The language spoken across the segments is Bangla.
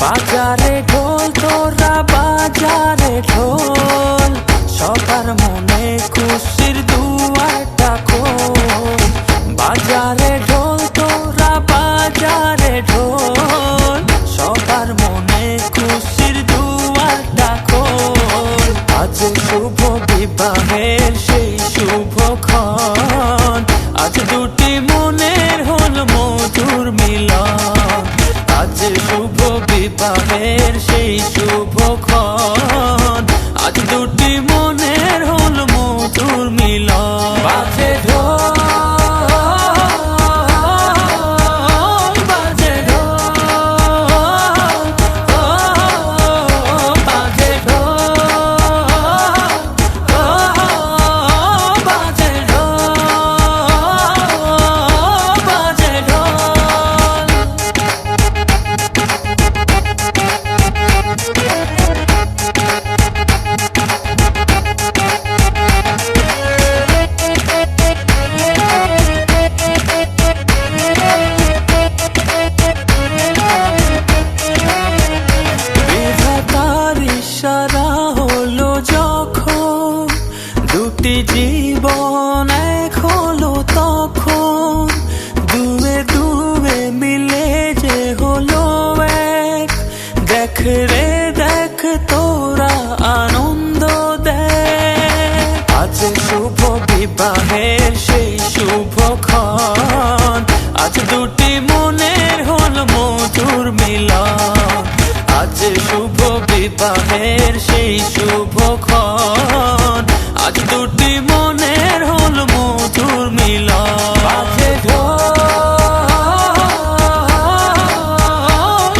বাজারে ঢোল তোরা বাজারে ঢোল, সবার মনে খুশির দুয়ারটা খোল। বাজারে ঢোল তোরা বাজারে ঢোল, সবার মনে খুশির দুয়ারটা খোল। আজ শুভ বিবাহের সেই শুভক্ষণ, আজ দুটি মনের হল মধুর মিলন। আজ শুভ বিবাহের সেই শুভক্ষণ, আজ দুটি মনের হল মধুর মিলন। বাজে ঢোল, বাজে ঢোল, বাজে ঢোল, বাজে ঢোল, বাজে ঢোল। ইশারা হলো যখন দুটি জীবন এক হলো, তখন দুয়ে দুয়ে মিলে যে হলো এক। দেখ রে দেখ তোরা আনন্দ দেখ, আজ শুভ বিবাহের সেই শুভক্ষণ, আজ দুটি মনের হল মধুর মিলন। আজ শুভ বিবাহের সেই শুভক্ষণ, আজ দুটি মনের হল মধুর মিলন। বাজে ঢোল,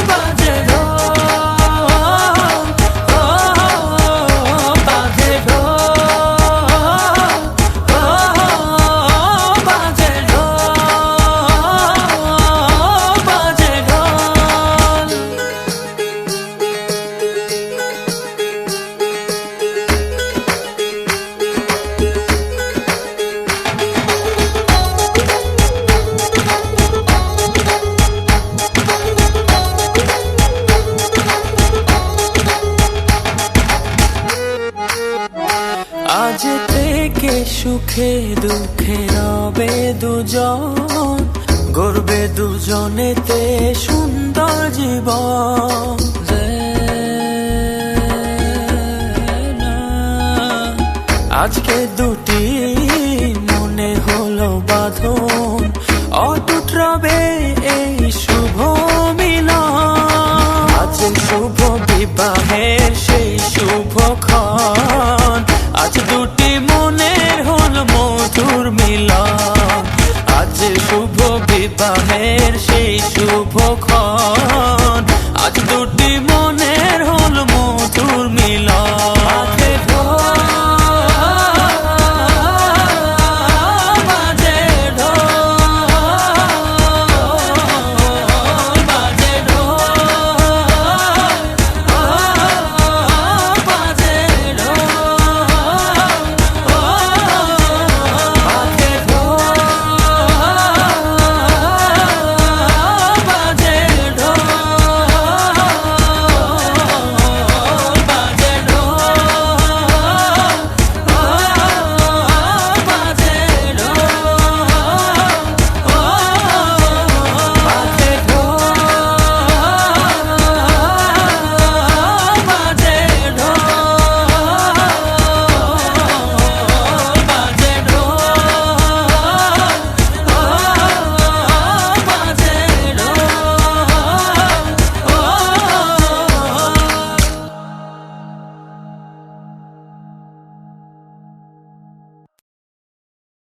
বাজে ঢোল, বাজে ঢোল, বাজে ঢোল, বাজে ঢোল। আজ থেকে সুখে দুঃখে রবে দুজন, গড়বে দুজনেতে সুন্দর জীবন। আজকে দুটি মনে হলো বাঁধন, অটুট রবে এই শুভ মিলন। আজ শুভ বিবাহের সেই শুভক্ষণ, আজ দুটি মনের হল মধুর মিলন। আজ শুভ বিবাহের সেই শুভক্ষণ, আজ দুটি মনের হল মধুর মিলন।